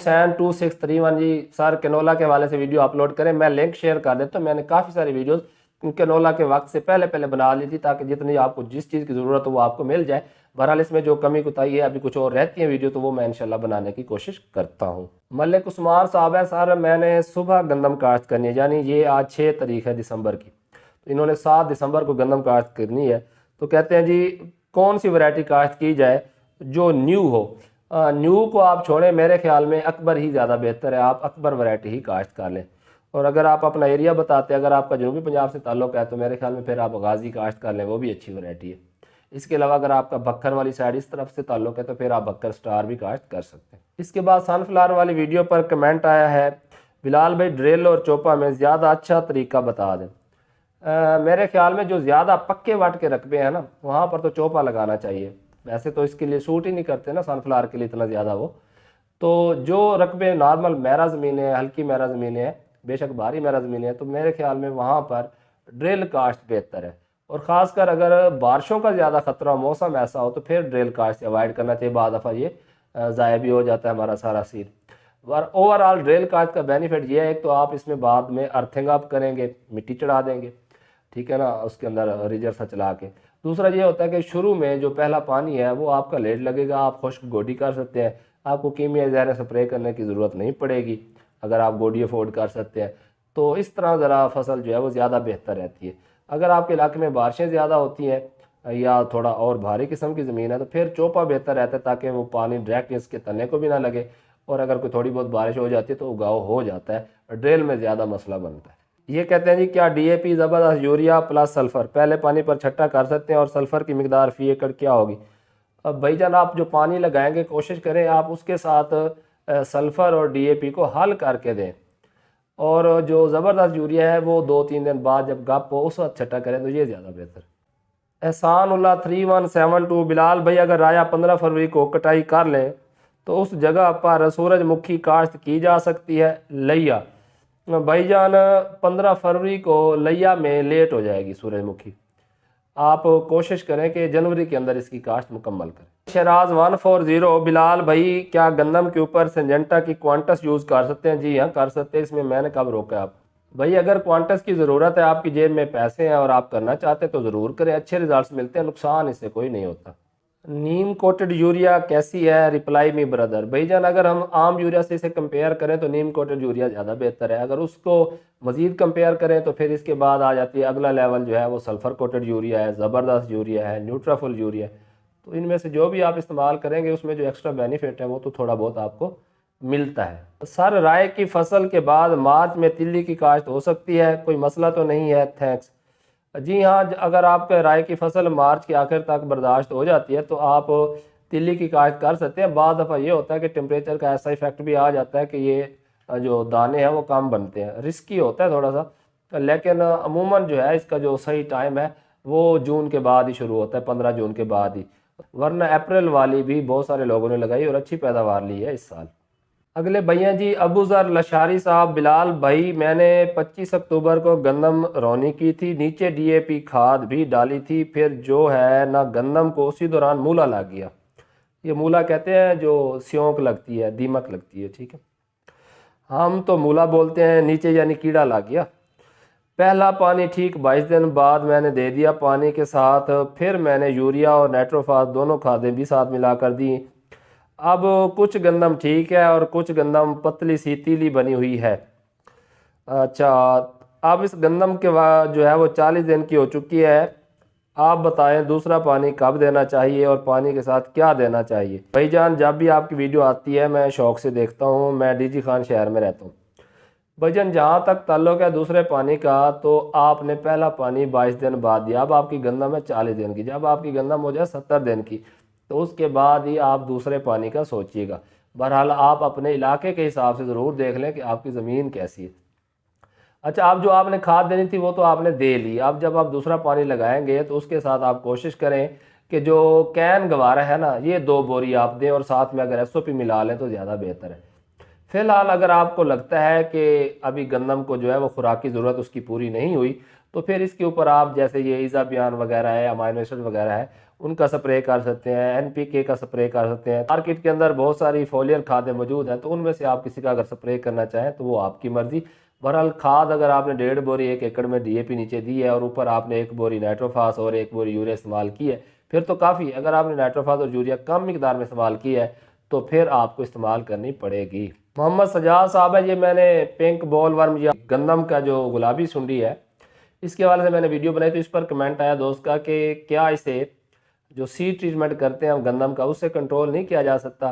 हुसैन2631 जी sir canola के हवाले से वीडियो अपलोड करें, मैं लिंक शेयर कर देता हूँ। मैंने काफ़ी सारी वीडियोस कैनोला के वक्त से पहले बना ली थी ताकि जितनी आपको जिस चीज़ की ज़रूरत हो वो आपको मिल जाए। बहरहाल इसमें जो कमी कुताही है अभी कुछ और रहती है वीडियो, तो वो मैं इंशाल्लाह बनाने की कोशिश करता हूँ। मलिक उस्मान साहब है, सर मैंने सुबह गंदम काश्त करनी है, यानी ये आज 6 तारीख है दिसंबर की, तो इन्होंने 7 दिसंबर को गंदम काश्त करनी है। तो कहते हैं जी कौन सी वैरायटी काश्त की जाए जो न्यू हो। न्यू को आप छोड़ें, मेरे ख्याल में अकबर ही ज़्यादा बेहतर है, आप अकबर वैरायटी ही काश्त कर लें। और अगर आप अपना एरिया बताते हैं, अगर आपका जनूबी पंजाब से ताल्लुक़ है तो मेरे ख्याल में फिर आप गाजी काश्त कर लें, वो भी अच्छी वैरायटी है। इसके अलावा अगर आपका बक्खर वाली साइड इस तरफ से ताल्लुक़ है तो फिर आप बक्खर स्टार भी काश्त कर सकते हैं। इसके बाद सनफ्लावर वाली वीडियो पर कमेंट आया है, बिलाल भाई ड्रिल और चोपा में ज़्यादा अच्छा तरीका बता दें। मेरे ख्याल में जो ज़्यादा पक्के वाट के रकबे हैं ना, वहाँ पर तो चोपा लगाना चाहिए। वैसे तो इसके लिए सूट ही नहीं करते ना सनफ्लावर के लिए इतना ज़्यादा वो। तो जो रकबे नॉर्मल मेरा ज़मीन है, हल्की मेरा ज़मीन है, बेशक भारी मेरा ज़मीन है, तो मेरे ख्याल में वहाँ पर ड्रिल काश्त बेहतर है। और ख़ासकर अगर बारिशों का ज़्यादा ख़तरा, मौसम ऐसा हो, तो फिर ड्रिल काश्त से अवॉइड करना चाहिए। बाद दफ़ा ये ज़ाया भी हो जाता है हमारा सारा सीड। ओवरऑल ड्रिल काश्त का बेनिफिट ये है, एक तो आप इसमें बाद में अर्थिंग अप करेंगे, मिट्टी चढ़ा देंगे, ठीक है ना, उसके अंदर रिजर सा चला के। दूसरा ये होता है कि शुरू में जो पहला पानी है वो आपका लेट लगेगा, आप खुश्क गोडी कर सकते हैं, आपको कीमियाई ज़हर स्प्रे करने की ज़रूरत नहीं पड़ेगी अगर आप गोडी अफोर्ड कर सकते हैं। तो इस तरह ज़रा फसल जो है वो ज़्यादा बेहतर रहती है। अगर आपके इलाके में बारिशें ज़्यादा होती हैं या थोड़ा और भारी किस्म की ज़मीन है तो फिर चोपा बेहतर रहता है, ताकि वो पानी डायरेक्ट इसके तने को भी ना लगे, और अगर कोई थोड़ी बहुत बारिश हो जाती है तो उगाव हो जाता है। ड्रिल में ज़्यादा मसला बनता है। ये कहते हैं जी क्या डीएपी ज़बरदस्त यूरिया प्लस सल्फ़र पहले पानी पर छट्टा कर सकते हैं, और सल्फ़र की मिकदार फ़ी एकड़ क्या होगी? अब भाईजान आप जो पानी लगाएंगे कोशिश करें आप उसके साथ सल्फ़र और डीएपी को हल करके दें, और जो ज़बरदस्त यूरिया है वो 2-3 दिन बाद जब गप हो उस वक्त छट्टा करें तो ये ज़्यादा बेहतर। एहसानुल्लाह 3172 बिलाल भाई अगर राया 15 फरवरी को कटाई कर लें तो उस जगह पर सूरजमुखी काश्त की जा सकती है? लैया भाईजान 15 फरवरी को लैया में लेट हो जाएगी सूरजमुखी, आप कोशिश करें कि जनवरी के अंदर इसकी काश्त मुकम्मल करें। शराज 140 बिलाल भाई क्या गंदम के ऊपर सिंजेंटा की क्वांटस यूज़ कर सकते हैं? जी हाँ कर सकते हैं, इसमें मैंने कब रोका है आप भाई। अगर क्वांटस की ज़रूरत है, आपकी जेब में पैसे हैं और आप करना चाहते हैं तो ज़रूर करें, अच्छे रिजल्ट्स मिलते हैं, नुकसान इससे कोई नहीं होता। नीम कोटेड यूरिया कैसी है? Reply me brother. भाईजान अगर हम आम यूरिया से इसे कंपेयर करें तो नीम कोटेड यूरिया ज़्यादा बेहतर है। अगर उसको मज़ीद कंपेयर करें तो फिर इसके बाद आ जाती है अगला लेवल जो है वो सल्फ़र कोटेड यूरिया है, ज़बरदस्त यूरिया है, न्यूट्राफुल यूरिया है। तो इनमें से जो भी आप इस्तेमाल करेंगे उसमें जो एक्स्ट्रा बेनिफिट है वो तो थोड़ा बहुत आपको मिलता है। सर राय की फसल के बाद मार्च में तिल्ली की काश्त हो सकती है? कोई मसला तो नहीं है? थैंक्स। जी हाँ, अगर आपके राय की फसल मार्च के आखिर तक बर्दाश्त हो जाती है तो आप तिल्ली की काश्त कर सकते हैं। बाद दफ़ा ये होता है कि टेम्परेचर का ऐसा इफेक्ट भी आ जाता है कि ये जो दाने हैं वो कम बनते हैं, रिस्की होता है थोड़ा सा, लेकिन अमूमन जो है इसका जो सही टाइम है वो जून के बाद ही शुरू होता है, 15 जून के बाद ही, वरना अप्रैल वाली भी बहुत सारे लोगों ने लगाई और अच्छी पैदावार ली है इस साल। अगले भैया जी अबू ज़र लशारी साहब, बिलाल भाई मैंने 25 अक्टूबर को गंदम रौनी की थी, नीचे डीएपी खाद भी डाली थी, फिर जो है ना गंदम को उसी दौरान मूला लग गया। ये मूला कहते हैं जो स्योंक लगती है, दीमक लगती है, ठीक है, हम तो मूला बोलते हैं, नीचे यानी कीड़ा लग गया। पहला पानी ठीक 22 दिन बाद मैंने दे दिया पानी के साथ, फिर मैंने यूरिया और नाइट्रोफास दोनों खादें भी साथ मिलाकर दी। अब कुछ गंदम ठीक है और कुछ गंदम पतली सी तीली बनी हुई है। अच्छा, अब इस गंदम के बाद जो है वो 40 दिन की हो चुकी है, आप बताएं दूसरा पानी कब देना चाहिए और पानी के साथ क्या देना चाहिए? भाईजान जब भी आपकी वीडियो आती है मैं शौक़ से देखता हूँ, मैं डीजी खान शहर में रहता हूँ। भाईजान जहाँ तक ताल्लुक़ है दूसरे पानी का, तो आपने पहला पानी 22 दिन बाद दिया, अब आपकी गंदम है 40 दिन की, जब आपकी गंदम हो जाए 70 दिन की तो उसके बाद ही आप दूसरे पानी का सोचिएगा। बहरहाल आप अपने इलाके के हिसाब से ज़रूर देख लें कि आपकी ज़मीन कैसी है। अच्छा, आप जो आपने खाद देनी थी वो तो आपने दे ली, अब जब आप दूसरा पानी लगाएंगे तो उसके साथ आप कोशिश करें कि जो कैन गवारा है ना, ये 2 बोरी आप दें और साथ में अगर एसओपी मिला लें तो ज़्यादा बेहतर है। फ़िलहाल अगर आपको लगता है कि अभी गंदम को जो है वो खुराक की ज़रूरत उसकी पूरी नहीं हुई तो फिर इसके ऊपर आप जैसे ये इज़ाबियान वगैरह है, अमाइनो एसिड वगैरह है, उनका स्प्रे कर सकते हैं, NPK का स्प्रे कर सकते हैं। मार्केट के अंदर बहुत सारी फोलियर खादें मौजूद हैं, तो उनमें से आप किसी का अगर स्प्रे करना चाहें तो वो आपकी मर्ज़ी। बहरहाल खाद अगर आपने 1.5 बोरी 1 एकड़ में DAP नीचे दी है और ऊपर आपने 1 बोरी नाइट्रोफास और 1 बोरी यूरिया इस्तेमाल की है, फिर तो काफ़ी। अगर आपने नाइट्रोफास और यूरिया कम मिकदार में इस्तेमाल किया है तो फिर आपको इस्तेमाल करनी पड़ेगी। मोहम्मद सजाद साहब है, ये मैंने पिंक बॉल वर्म या गंदम का जो गुलाबी सुंडी है, इसके हवाले से मैंने वीडियो बनाई, तो इस पर कमेंट आया दोस्त का कि क्या इसे जो सीड ट्रीटमेंट करते हैं हम गंदम का, उससे कंट्रोल नहीं किया जा सकता।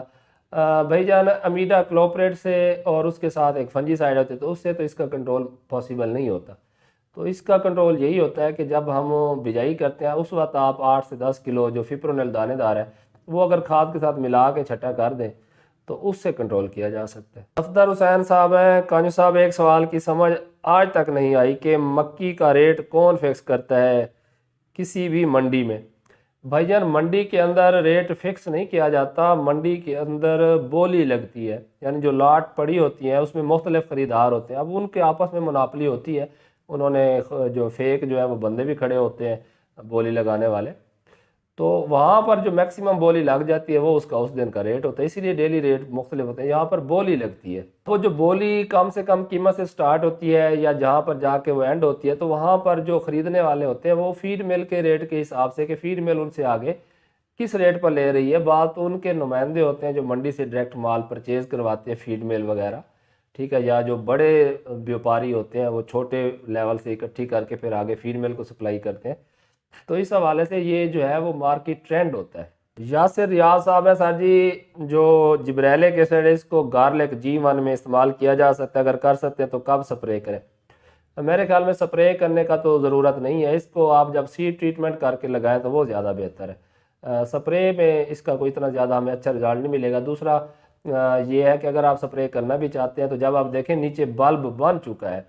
भाईजान, अमीडा क्लोपरेट से और उसके साथ एक फंजीसाइड होते, तो उससे तो इसका कंट्रोल पॉसिबल नहीं होता। तो इसका कंट्रोल यही होता है कि जब हम बिजाई करते हैं उस वक्त आप 8 से 10 किलो जो फिप्रोनिल दानेदार है वो अगर खाद के साथ मिला के छटा कर दें तो उससे कंट्रोल किया जा सकता है। अफदर हुसैन साहब हैं, कानू साहब, एक सवाल की समझ आज तक नहीं आई कि मक्की का रेट कौन फिक्स करता है किसी भी मंडी में। भाईजान, मंडी के अंदर रेट फिक्स नहीं किया जाता, मंडी के अंदर बोली लगती है, यानी जो लाट पड़ी होती है उसमें मुख्तलिफ ख़रीदार होते हैं। अब उनके आपस में मुनाफली होती है, उन्होंने जो फेक जो है वो बंदे भी खड़े होते हैं बोली लगाने वाले, तो वहाँ पर जो मैक्सिमम बोली लग जाती है वो उसका उस दिन का रेट होता है, इसीलिए डेली रेट मुख्तलिफ होते हैं। यहाँ पर बोली लगती है, वो जो बोली कम से कम कीमत से स्टार्ट होती है या जहाँ पर जाके वो एंड होती है, तो वहाँ पर जो ख़रीदने वाले होते हैं वो फीड मिल के रेट के हिसाब से कि फीड मिल उनसे आगे किस रेट पर ले रही है, बात उनके नुमाइंदे होते हैं जो मंडी से डायरेक्ट माल परचेज़ करवाते हैं, फीड मिल वगैरह, ठीक है, या जो बड़े व्यापारी होते हैं वो छोटे लेवल से इकट्ठी करके फिर आगे फीड मिल को सप्लाई करते हैं। तो इस हवाले से ये जो है वो मार्केट ट्रेंड होता है। यासिर रियाज साहब है, सर जी जो जिब्रेलिक एसिड है इसको गार्लिक G1 में इस्तेमाल किया जा सकता है, अगर कर सकते हैं तो कब स्प्रे करें। मेरे ख्याल में स्प्रे करने का तो ज़रूरत नहीं है, इसको आप जब सीड ट्रीटमेंट करके लगाएं तो वो ज़्यादा बेहतर है। स्प्रे में इसका कोई इतना ज़्यादा हमें अच्छा रिजल्ट नहीं मिलेगा। दूसरा ये है कि अगर आप स्प्रे करना भी चाहते हैं तो जब आप देखें नीचे बल्ब बन चुका है,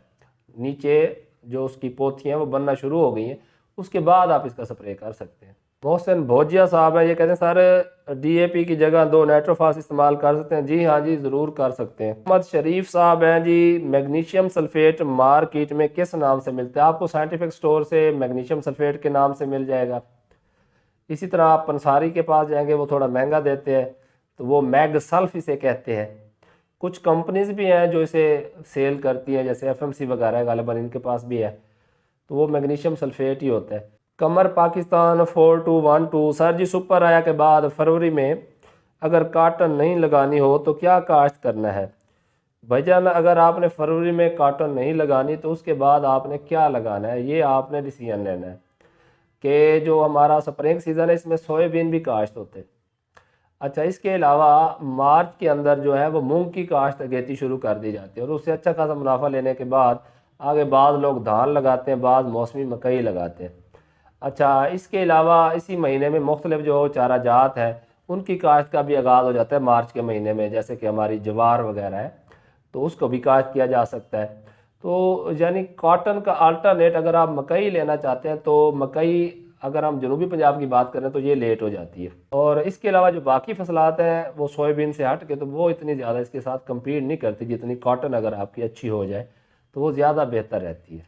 नीचे जो उसकी पोथियाँ वो बनना शुरू हो गई हैं, उसके बाद आप इसका स्प्रे कर सकते हैं। मोहसिन भोजिया साहब है, ये कहते हैं सर DAP की जगह 2 नाइट्रोफास इस्तेमाल कर सकते हैं। जी हाँ जी, ज़रूर कर सकते हैं। मोहम्मद शरीफ साहब हैं जी, मैग्नीशियम सल्फेट मार्केट में किस नाम से मिलता है? आपको साइंटिफिक स्टोर से मैग्नीशियम सल्फेट के नाम से मिल जाएगा। इसी तरह आप पंसारी के पास जाएंगे, वो थोड़ा महंगा देते हैं, तो वो मैग सल्फ इसे कहते हैं। कुछ कंपनीज भी हैं जो इसे सेल करती हैं, जैसे FMC वगैरह गालिबन इनके पास भी है, तो वो मैग्नीशियम सल्फेट ही होता है। कमर पाकिस्तान 4212, सर जी सुपर आया के बाद फरवरी में अगर काटन नहीं लगानी हो तो क्या काश्त करना है? भाईजान, अगर आपने फरवरी में काटन नहीं लगानी तो उसके बाद आपने क्या लगाना है, ये आपने डिसीजन लेना है। कि जो हमारा स्प्रिंग सीज़न है इसमें सोयाबीन भी काश्त होते हैं। अच्छा, इसके अलावा मार्च के अंदर जो है वो मूंग की काश्त अगेती शुरू कर दी जाती है और उससे अच्छा खासा मुनाफा लेने के बाद आगे बाद लोग धान लगाते हैं, बाद मौसमी मकई लगाते हैं। अच्छा, इसके अलावा इसी महीने में मुख्तलिफ जो चारा जात है उनकी काश्त का भी आगाज़ हो जाता है मार्च के महीने में, जैसे कि हमारी जवार वगैरह है, तो उसको भी काश्त किया जा सकता है। तो यानी कॉटन का अल्टरनेट अगर आप मकई लेना चाहते हैं तो मकई अगर हम जनूबी पंजाब की बात करें तो ये लेट हो जाती है। और इसके अलावा जो बाकी फसलात हैं वो सोयाबीन से हट के तो वो इतनी ज़्यादा इसके साथ कम्पीट नहीं करती जितनी कॉटन अगर आपकी अच्छी हो जाए तो वो ज़्यादा बेहतर रहती है।